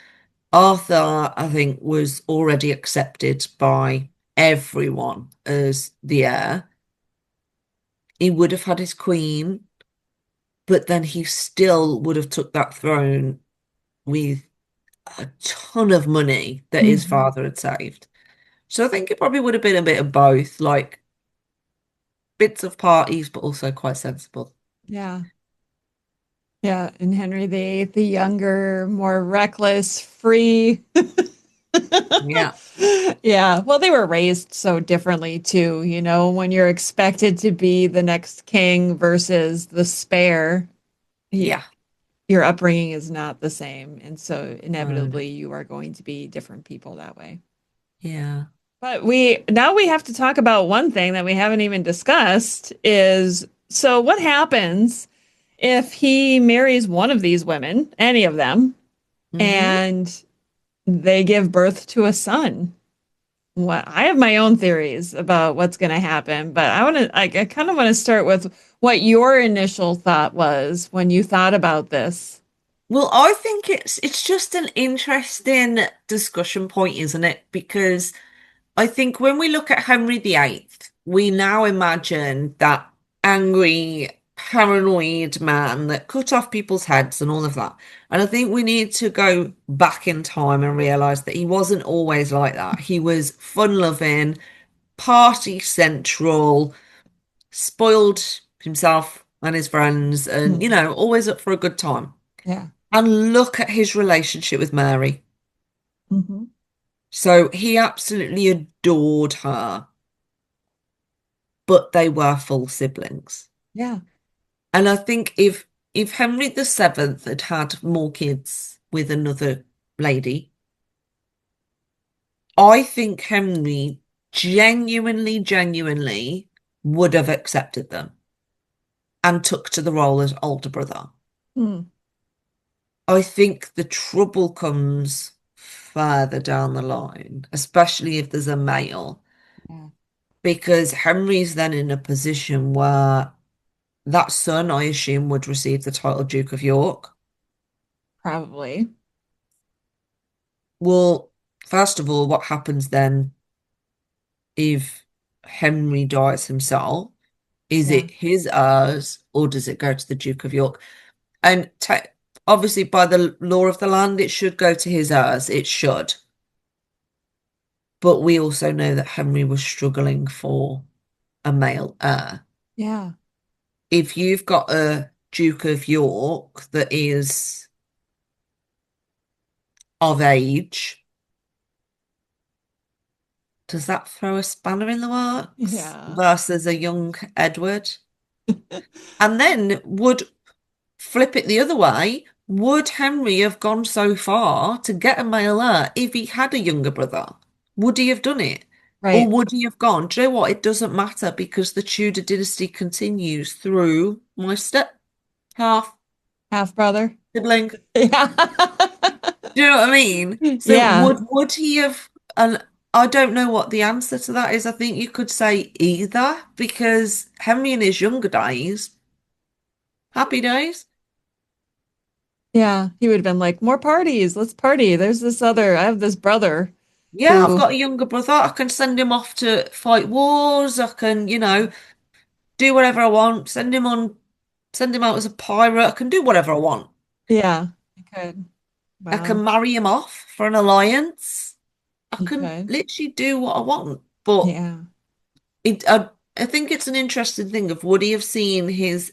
Arthur, I think, was already accepted by everyone as the heir. He would have had his queen, but then he still would have took that throne with a ton of money that his Hmm. father had saved. So I think it probably would have been a bit of both, like bits of parties, but also quite sensible. Yeah. Yeah. And Henry VIII, the younger, more reckless, free. Yeah. Yeah. Well, they were raised so differently too, when you're expected to be the next king versus the spare, y- Yeah. your upbringing is not the same. And so No. inevitably you are going to be different people that way. Yeah. But we have to talk about one thing that we haven't even discussed is so what happens if he marries one of these women, any of them, Hmm. and they give birth to a son? What I have my own theories about what's going to happen, but I kind of want to start with what your initial thought was when you thought about this. Well, I think it's just an interesting discussion point, isn't it? Because I think when we look at Henry VIII, we now imagine that angry, paranoid man that cut off people's heads and all of that. And I think we need to go back in time and realize that he wasn't always like that. He was fun-loving, party central, spoiled himself and his friends, and Hmm. always up for a good time. Yeah. And look at his relationship with Mary. Hmm. So he absolutely adored her, but they were full siblings. Yeah. And I think if Henry VII had more kids with another lady, I think Henry genuinely would have accepted them and took to the role as older brother. Hmm. I think the trouble comes further down the line, especially if there's a male, Yeah. because Henry's then in a position where that son, I assume, would receive the title Duke of York. Probably. Well, first of all, what happens then if Henry dies himself? Is Yeah. it his heirs or does it go to the Duke of York? And obviously, by the law of the land, it should go to his heirs. It should. But we also know that Henry was struggling for a male heir. Yeah. If you've got a Duke of York that is of age, does that throw a spanner in the works Yeah. versus a young Edward? And then would flip it the other way. Would Henry have gone so far to get a male heir if he had a younger brother? Would he have done it? Or Right. would he have gone? Do you know what? It doesn't matter because the Tudor dynasty continues through my step half Half brother. sibling. Yeah. Do you know what I mean? So Yeah. would he have? And I don't know what the answer to that is. I think you could say either because Henry in his younger days, happy days. Yeah. He would have been like, more parties. Let's party. I have this brother Yeah, I've who, got a younger brother. I can send him off to fight wars. I can, do whatever I want. Send him out as a pirate. I can do whatever I want. yeah, he could. I Wow. can marry him off for an alliance. I He can could. literally do what I want. But Yeah. I think it's an interesting thing of would he have seen his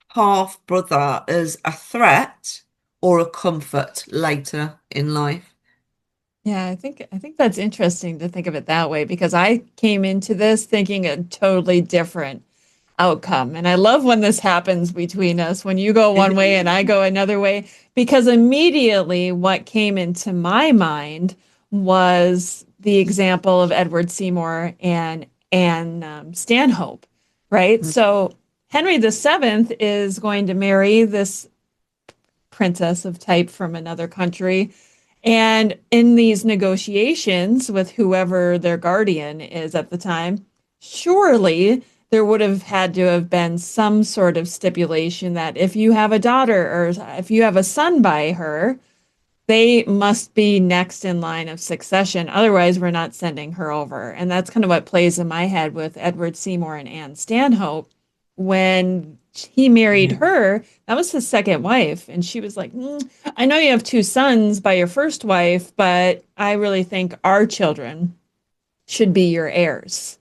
half brother as a threat or a comfort later in life? Yeah, I think that's interesting to think of it that way because I came into this thinking a totally different outcome. And I love when this happens between us, when you go one way and I go another way, because immediately what came into my mind was the example of Edward Seymour and Stanhope, right? So Henry VII is going to marry this princess of type from another country. And in these negotiations with whoever their guardian is at the time, surely there would have had to have been some sort of stipulation that if you have a daughter or if you have a son by her, they must be next in line of succession. Otherwise, we're not sending her over. And that's kind of what plays in my head with Edward Seymour and Anne Stanhope. When he married Yeah. her, that was his second wife. And she was like, I know you have two sons by your first wife, but I really think our children should be your heirs.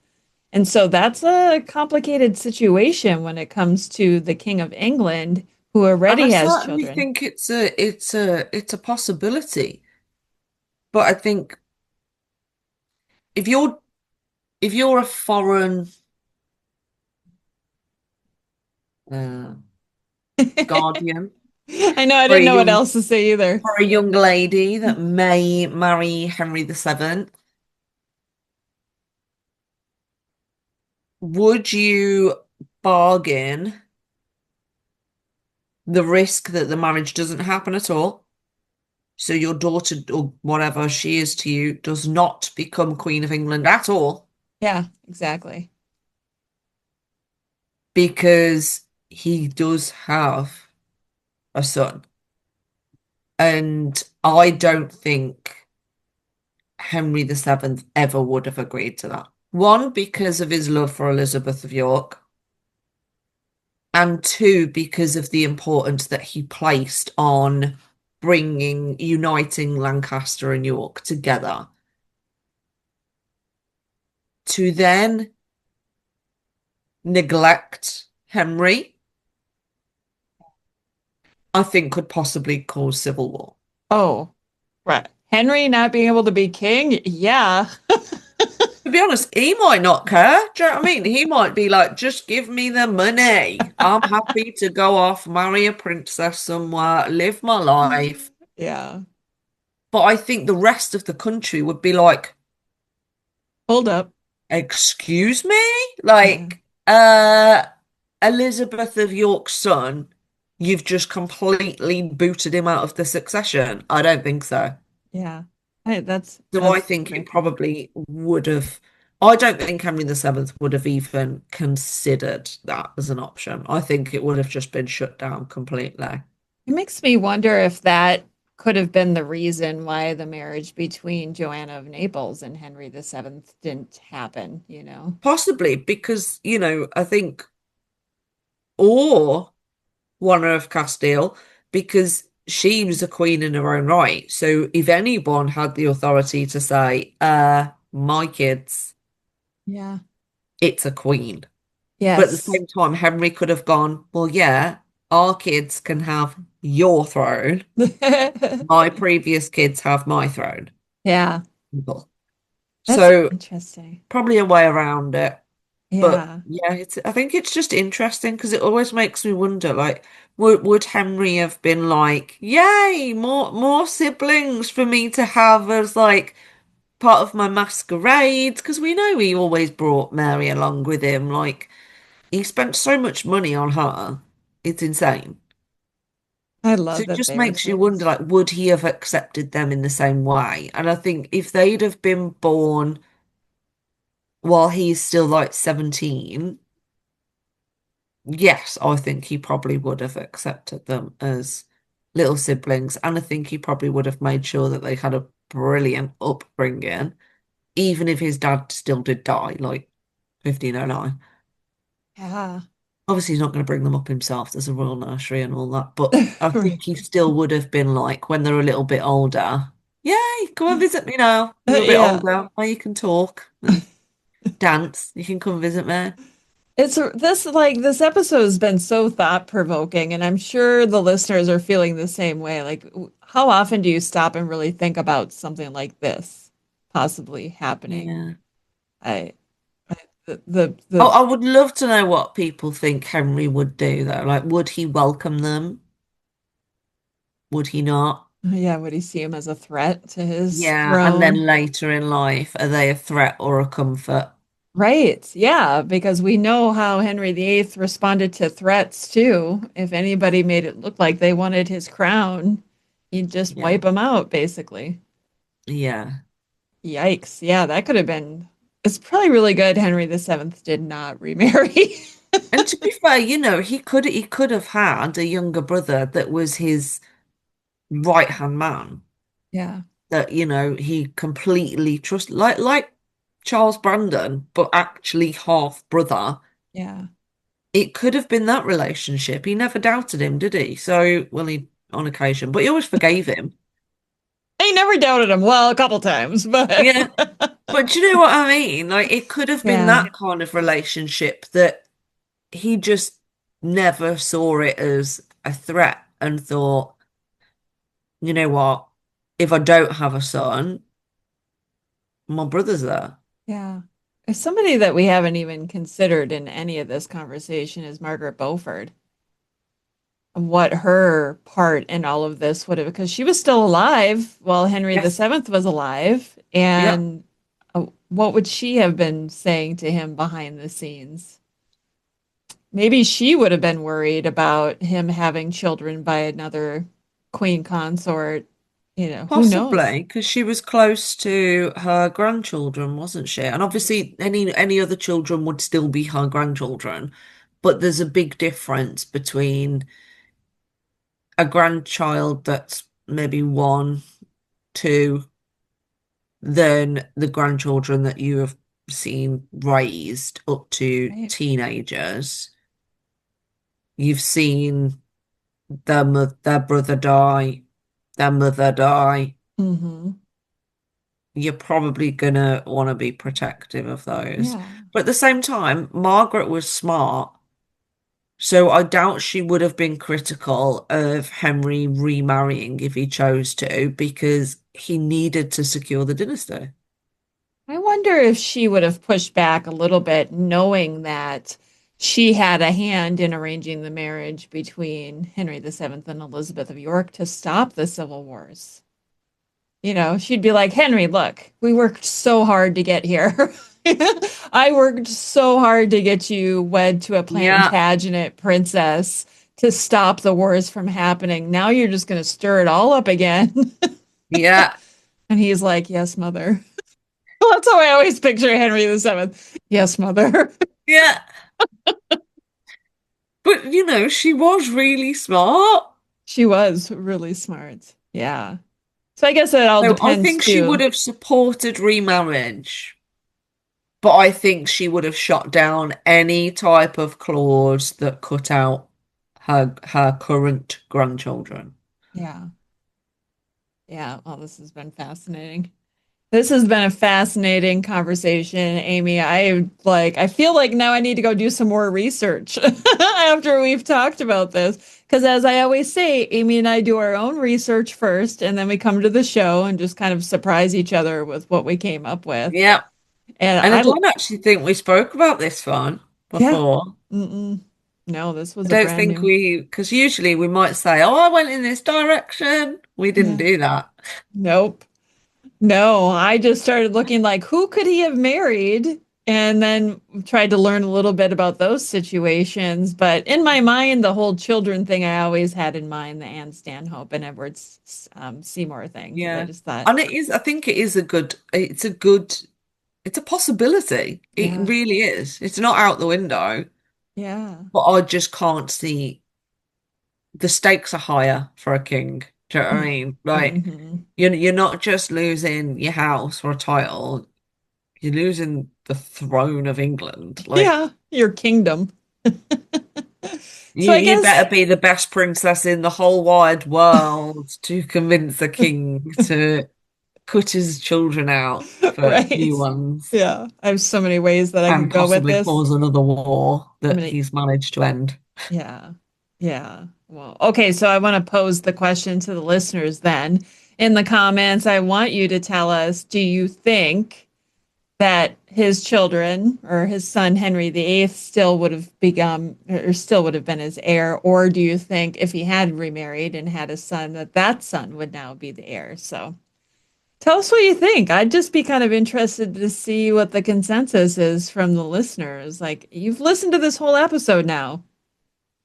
And so that's a complicated situation when it comes to the King of England, who And I already has certainly children. think it's a possibility. But I think if you're a foreign uh, guardian I know I for a didn't know what young else to say either. for a young lady that may marry Henry VII, would you bargain the risk that the marriage doesn't happen at all? So your daughter or whatever she is to you does not become Queen of England at all Yeah, exactly. because he does have a son. And I don't think Henry VII ever would have agreed to that. One, because of his love for Elizabeth of York, and two, because of the importance that he placed on uniting Lancaster and York together. To then neglect Henry, I think could possibly cause civil war. Oh, right. Henry not being able to be king? Yeah. To be honest, he might not care. Do you know what I mean? He might be like, just give me the money. I'm happy to go off, marry a princess somewhere, live my life. Yeah. But I think the rest of the country would be like, Hold up. excuse me? Yeah. Like, Elizabeth of York's son, you've just completely booted him out of the succession. I don't think so. Yeah. Hey, So I that's think it correct. probably would have. I don't think Henry VII would have even considered that as an option. I think it would have just been shut down completely. It makes me wonder if that could have been the reason why the marriage between Joanna of Naples and Henry VII didn't happen, you know? Possibly because, I think, or Juana of Castile, because she was a queen in her own right. So if anyone had the authority to say, my kids, Yeah. it's a queen. But at the Yes. same time, Henry could have gone, well, yeah, our kids can have your throne. My previous kids have my throne. Yeah. That's So interesting. probably a way around it. But Yeah. yeah, I think it's just interesting because it always makes me wonder, like, would Henry have been like, yay, more siblings for me to have as like part of my masquerades? Because we know he always brought Mary along with him. Like, he spent so much money on her. It's insane. I So love it that just they were makes you so wonder, close. like, would he have accepted them in the same way? And I think if they'd have been born while he's still like 17, yes, I think he probably would have accepted them as little siblings. And I think he probably would have made sure that they had a brilliant upbringing, even if his dad still did die, like 1509. Yeah. Obviously, he's not going to bring them up himself. There's a royal nursery and all that. But I Right. think he still would have been like, when they're a little bit older, yay, come and visit me now. A little bit Yeah. older, now you can talk and dance. You can come visit me. This episode has been so thought-provoking, and I'm sure the listeners are feeling the same way. Like, how often do you stop and really think about something like this possibly happening? Yeah. I, I I would love to know what people think Henry would do, though. Like, would he welcome them? Would he not? yeah, would he see him as a threat to his Yeah. And then throne? later in life, are they a threat or a comfort? Right. Yeah, because we know how Henry VIII responded to threats too. If anybody made it look like they wanted his crown, he'd just Yeah. wipe them out, basically. Yeah. Yikes. Yeah, that could have been. It's probably really good Henry VII did not remarry. And to be fair, he could have had a younger brother that was his right hand man Yeah, that he completely trust like Charles Brandon, but actually half brother. yeah. It could have been that relationship. He never doubted him, did he? So, well, he on occasion, but he always forgave him. I never doubted him. Well, a couple times, but Yeah, but do you know what I mean? Like, it could have been yeah, that kind of relationship that he just never saw it as a threat and thought, you know what? If I don't have a son, my brother's there. Yeah. Somebody that we haven't even considered in any of this conversation is Margaret Beaufort. What her part in all of this would have, because she was still alive while Henry Yes. VII was alive. Yep. And what would she have been saying to him behind the scenes? Maybe she would have been worried about him having children by another queen consort. Who knows? Possibly, because she was close to her grandchildren, wasn't she? And obviously, any other children would still be her grandchildren, but there's a big difference between a grandchild that's maybe one, two, than the grandchildren that you have seen raised up to Right. teenagers. You've seen their brother die, their mother die. Hmm. You're probably gonna want to be protective of those. Yeah. But at the same time, Margaret was smart, so I doubt she would have been critical of Henry remarrying if he chose to, because he needed to secure the dynasty. I wonder if she would have pushed back a little bit, knowing that she had a hand in arranging the marriage between Henry VII and Elizabeth of York to stop the civil wars. She'd be like, Henry, look, we worked so hard to get here. I worked so hard to get you wed to a Yeah, Plantagenet princess to stop the wars from happening. Now you're just going to stir it all up again. yeah, And he's like, yes, mother. Well, that's how I always picture Henry VII. Yes, mother. yeah. But she was really smart. She was really smart. Yeah. So I guess it all So I depends think she would too. have supported remarriage, but I think she would have shot down any type of clause that cut out her current grandchildren. Yeah. Yeah. Well, this has been fascinating. This has been a fascinating conversation, Amy. I feel like now I need to go do some more research after we've talked about this. Because as I always say, Amy and I do our own research first, and then we come to the show and just kind of surprise each other with what we came up with. Yeah. And And I don't actually think we spoke about this one yeah, before. mm-mm. No, this I was a don't brand think new. because usually we might say, oh, I went in this direction. We didn't Yeah, do that. nope. No, I just started looking like who could he have married? And then tried to learn a little bit about those situations. But in my mind, the whole children thing, I always had in mind the Anne Stanhope and Edward Seymour thing, because I Yeah. just thought, And I think it's a possibility. It yeah, really is. It's not out the window, yeah, but I just can't see the stakes are higher for a king. Do you know what I mean? Like, hmm, you're not just losing your house or a title, you're losing the throne of England. Like, yeah, your kingdom. So I you guess, better be the best princess in the whole wide world to convince a king to cut his children out for new right. ones Yeah, I have so many ways that I could and go with possibly this. cause another war I'm that gonna he's managed to end. Yeah. Yeah. Well, okay. So I want to pose the question to the listeners then. In the comments, I want you to tell us, do you think that his children or his son Henry VIII still would have become or still would have been his heir? Or do you think if he had remarried and had a son, that that son would now be the heir? So tell us what you think. I'd just be kind of interested to see what the consensus is from the listeners. Like, you've listened to this whole episode now.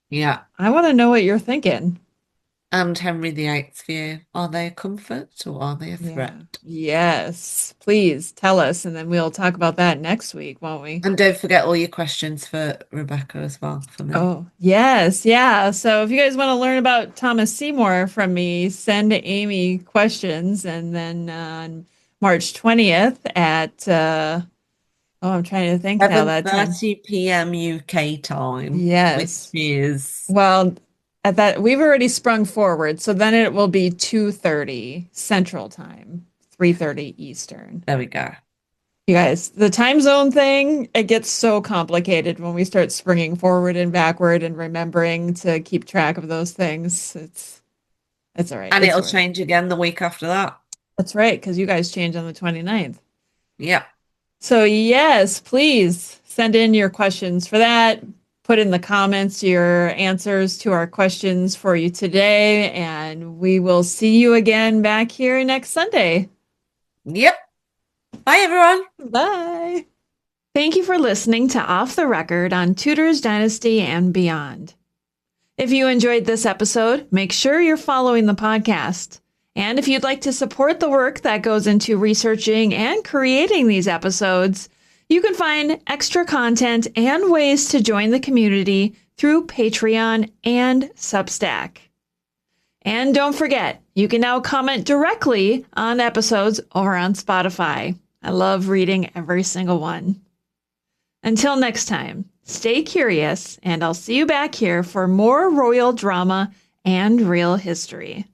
Yeah. I want to know what you're thinking. And Henry VIII's view, are they a comfort or are they a Yeah. threat? Yes. Please tell us, and then we'll talk about that next week, won't we? And don't forget all your questions for Rebecca as well, for me. Oh, yes. Yeah. So if you guys want to learn about Thomas Seymour from me, send Amy questions. And then on March 20th at, oh, I'm trying to think now that time. 7:30 p.m. UK time, which Yes. is, Well, at that, we've already sprung forward. So then it will be 2:30 Central Time, 3:30 Eastern. there we go. You guys, the time zone thing, it gets so complicated when we start springing forward and backward and remembering to keep track of those things. It's all right. And It's it'll worth. change again the week after that. That's right, because you guys change on the 29th. Yep. So, yes, please send in your questions for that. Put in the comments your answers to our questions for you today, and we will see you again back here next Sunday. Yep. Bye, everyone. Bye. Thank you for listening to Off the Record on Tudors Dynasty and Beyond. If you enjoyed this episode, make sure you're following the podcast. And if you'd like to support the work that goes into researching and creating these episodes, you can find extra content and ways to join the community through Patreon and Substack. And don't forget, you can now comment directly on episodes over on Spotify. I love reading every single one. Until next time, stay curious, and I'll see you back here for more royal drama and real history.